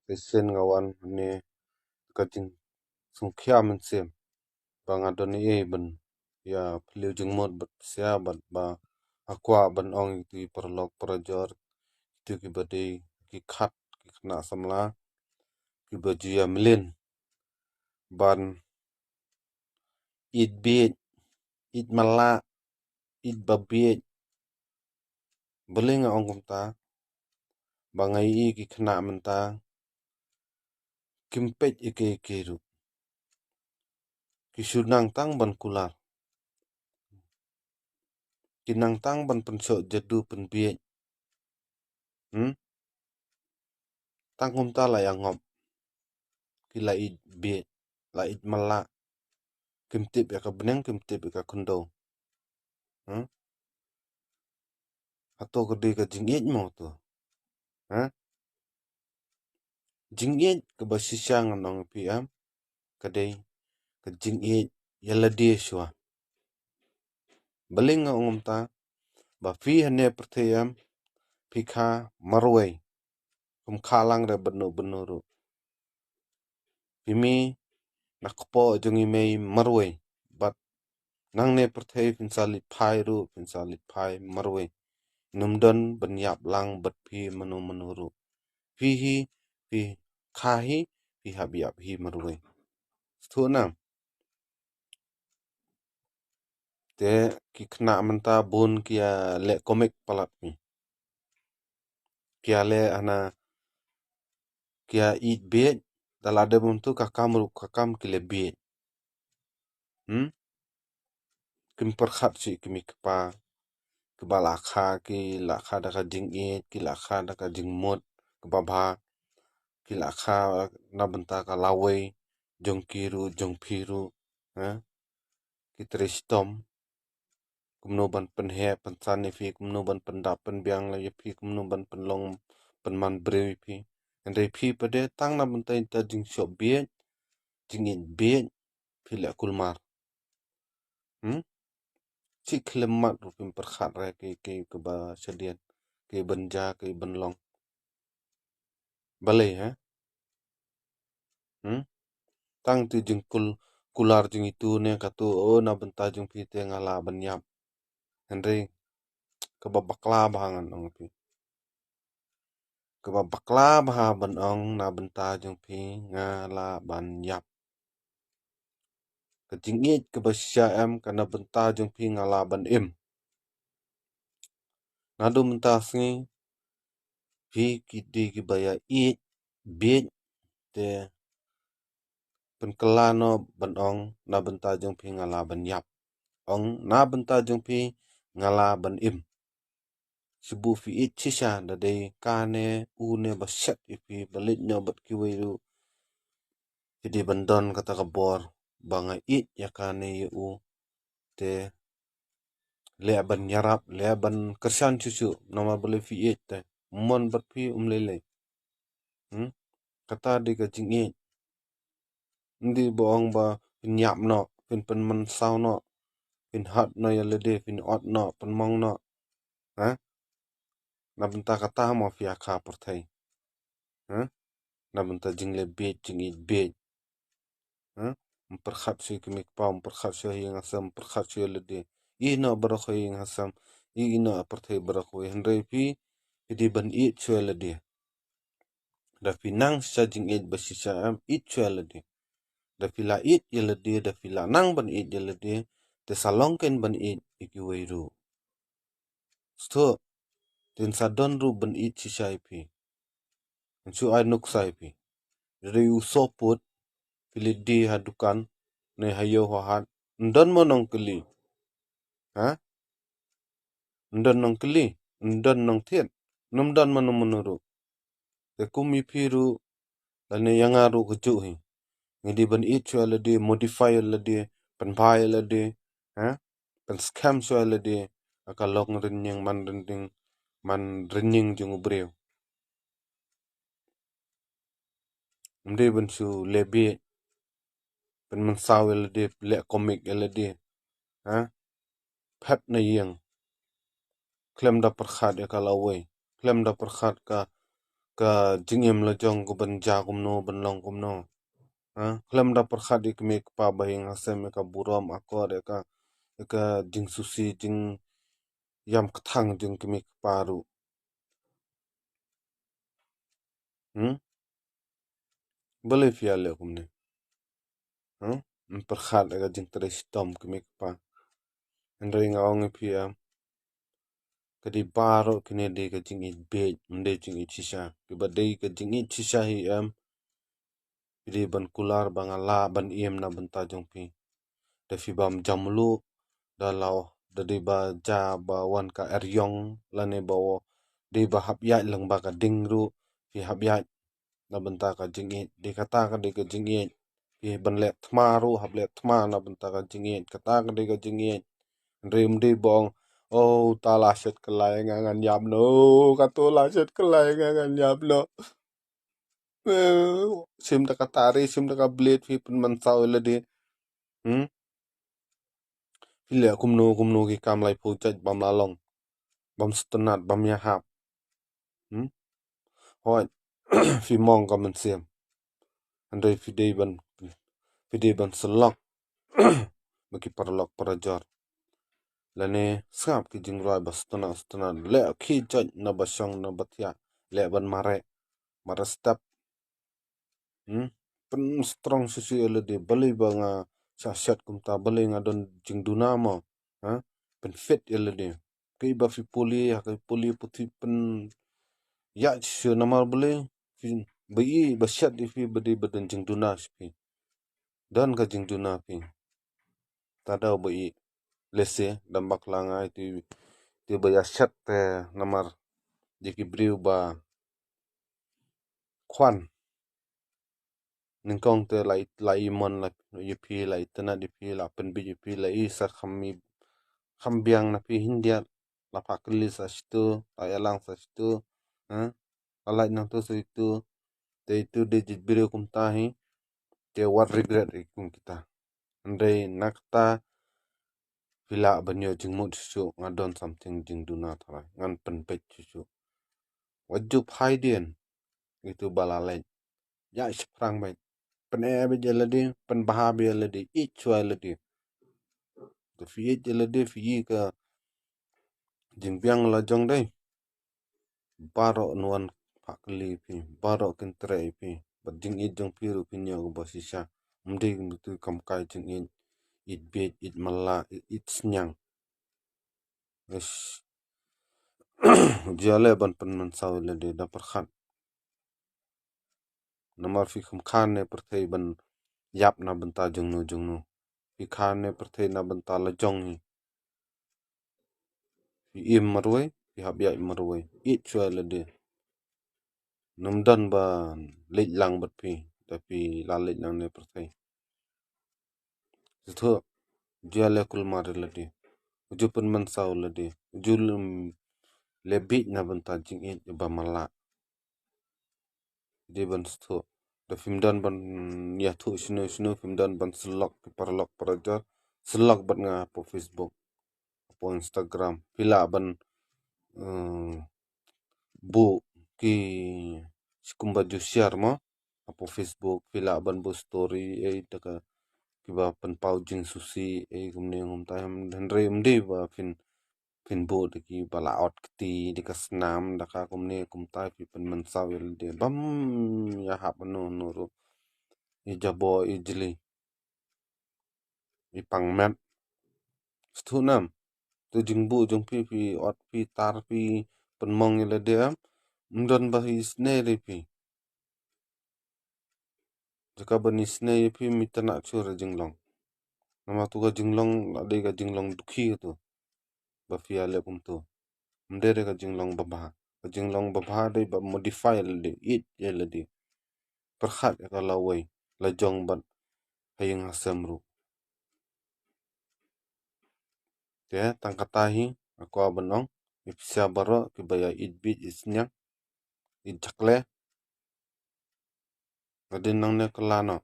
Kesen ngawan ne kajing sungkia mensem bang adoni ben ya peliu jengmot bat sia bat ba aqua ban ong ti perlok perajor tu ki bade ki khat ki kena samla ki baju ya melin ban it bit it mala it babit belinga ong kumta bangai i ki kena menta kimpet ike kiru ki sunang tang ban kular kinang tang ban pensok jadu penbiet tang kumta la yang ngop ki la it bit la it mala kimtip ya ka beneng kimtip ya ka kundo atau gede ka jingit mo to jingit ke basisang nong piam kadai ke jingit yalade shwa balinga ongumta ba fi hane pertayam pikha marway kum khalang re benu ru pimi nakpo jongi mei marway bat nang ne pertay pinsalit phai marway numdan banyap lang bat phi menu ru fi khahi fi habiap hi marway stuna te ki kena menta bun kia le komik palat mi kia le ana kia eat bait dalade buntu kakam kile bait kim perkhat si kimi kpa keba lakha daka jing eat ki lakha daka jing mut keba bha ki lakha na benta ka lawai jong kiru jong phiru ki tristom kumno ban penhe pensani fi kumno ban pendap penbiang la fi kumno ban penlong penman brewi fi ende fi pade tang na benta inta jing shop bait jing eat bait fi le kulmar si klemat rupin perkhat re ke ba sedian ke benja ke benlong balai tang tu jing kular jing itu ne katu na benta jing pi te ngala banyap henry ke bakla bahangan ong pi ke bakla bah ban ong na benta jing pi ngala banyap ke jingit ke basya em kana benta jing pi ngala ban im nadu benta sngi pi ki di baya eat bit te penkelano ban ong na benta jong pi ngala ban yap ong na benta jong pi ngala ban im sibu fi it chisha da dei kane une baset ipi balit nyo bat kiwiru jadi bandon kata kabor banga it ya kane yu te le ban yarap le ban kersan susu nama beli fi it te mon bat pi lele kata di ka jing it ndi boong ba nyap no pen man saw no pin hat no yalede pin ot no pen mong no na benta kata mo fi akha perthai na benta jingle bait jing it bait perkhat si kimik pam perkhat si yang asam perkhat si yalede I no barak yang asam I no perthai barak we hendai pi di ban it so yalede da pinang sa jing it basisa am it so yalede da fila it yalede da fila nang ban it yalede te salongken ban it iki weiru sto ten sadon ru ban it sisai pi su ai nuk sai pi reu soput pilidi hadukan ne hayo hat ndon monong keli ndon nong keli ndon nong thiet num don manuru te kumi piru lane yangaru kuju hi ngidi ban it so alade modify alade penpai alade pen scam so alade akalong renyeng man renyeng jung ubreu mde ban su lebe pen man saw alade le komik alade phat na yang klem da perkhat ya kalawai klem da perkhat ka ka jingim la jong ko ban ja kum no ban long kum no klam da perkhat ik me pa bahing hasem ka buram akor ka jing susi jing yam kthang jing kemik paru boleh fia le kumne perkhat ka jing tres tom kemik pa ndring aong pia kadi baro kini de ka jing it be mde jing it chisha ki badai ka jing it chisha hi pidi ban kular bangala ban iem na banta jong pi da fi bam jamlu da law da de ba ja ba wan ka eryong lane ba wo de ba hap ya lang ba ka dingru fi hap ya na banta ka jing it de kata ka de ka jing it fi ban le thmaru hap le thma na banta ka jing it kata ka de ka jing it rim de bong oh ta la set kelai ngan yam no ka to la set kelai ngan yam no sim da ka tari sim da ka blade fi pen man saw le de Ile kumno ki kam lai pu chaj bam la long bam stunat bam ya hap hoi fi mong ka man siam andai fi day ban selok baki parlok parajor lane skap ki jing roi bas stunat le ki chaj na basong na batia le ban mare step pen strong susu ele de bali banga sasat kumta bali ngadon jing dunamo pen fit ele de kai ba fi poli puti pen ya shu namar beli fi bayi basyat di fi badi badan jing duna fi dan ka jing duna fi tada bayi lese dambak langa ti baya syat te namar jiki briu ba kwan ningkong te lai mon la yipi lai tena di pi la pen bi yipi la isa khambiang na pi hindia la pakli sa situ ayalang sa situ alai nang tu sa itu te itu de jibire kum tahi te what regret kum kita andai nakta vila banyo jingmut su ngadon something jing duna thara ngan penpet su waju phaidien itu balalai ya sprang bai pene be jeladi pen baha be jeladi ichwa jeladi to fi jeladi fi ka jingbiang la jong dai baro nuan pakli pi baro kentre pi bading it jong piru pinyo bosisha mde tu kam kai jing it bet it mala it snyang es jale ban pen man saw le de da perkhat namar fi khum khan ne perthei ban yap na banta jong no fi khan ne perthei na banta la jong hi fi im marwai fi hab ya marwai it chwa le de numdan ba leit lang bat fi da fi la leit lang ne perthei tho jale kul mar le de uju pen man saw le de julum lebih na banta jing it ba mala de ban sto da fimdan ban ya thu sino fimdan ban selok parlok parajar selok bat nga po Facebook po Instagram pila ban bu ki sikumba ju share mo po Facebook pila ban bu story taka kiba pan pau jing susi kumne ngum ta henre mde ba fin bo de ki bala out kti di kasnam daka kumne kumta fi pen man sawel de bam ya hap no ro i jabo i jili i pangmet stunam tu jingbu jong pi ot pi tar pi penmong ile de mdon ba hi sne le pi jaka bani sne pi mitana chura jinglong nama tu ga jinglong ade ga jinglong dukhi tu ba fi ale kum tu mdere ga jinglong babha de ba modify le de it le de perkhat ka lawai la jong ban hayeng hasamru te tangkatahi aku abanong ipsia baro kibaya it bit isnya it jakle gadin nang ne kelano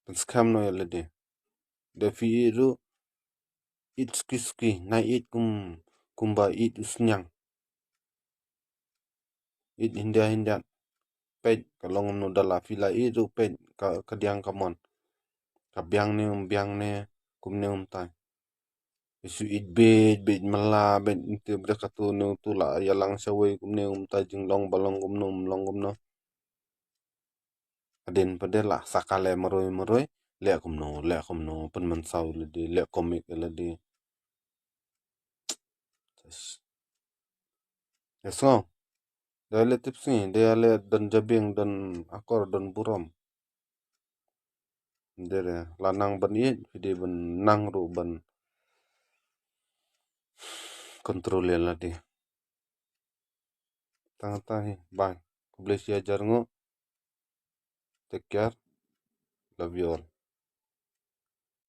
penskam no yale de fi ru it ski na it kumba it usnyang it hindia pej kalong no dala fila I ru pej ka kadiang kamon ka biang ne kum ne tai isu it bej mala bej inte bre katu ne tula yalang sawai kum ne tai jing long balong kum no long kum no adin padela sakale meroi le kum no pen man sau le di le komik le di eso dale tipsi dale dan jabing dan akor dan buram dere lanang ban I vidi ban nang ru ban kontrol la di tang tahi bye bless ya jar ngo take care love you all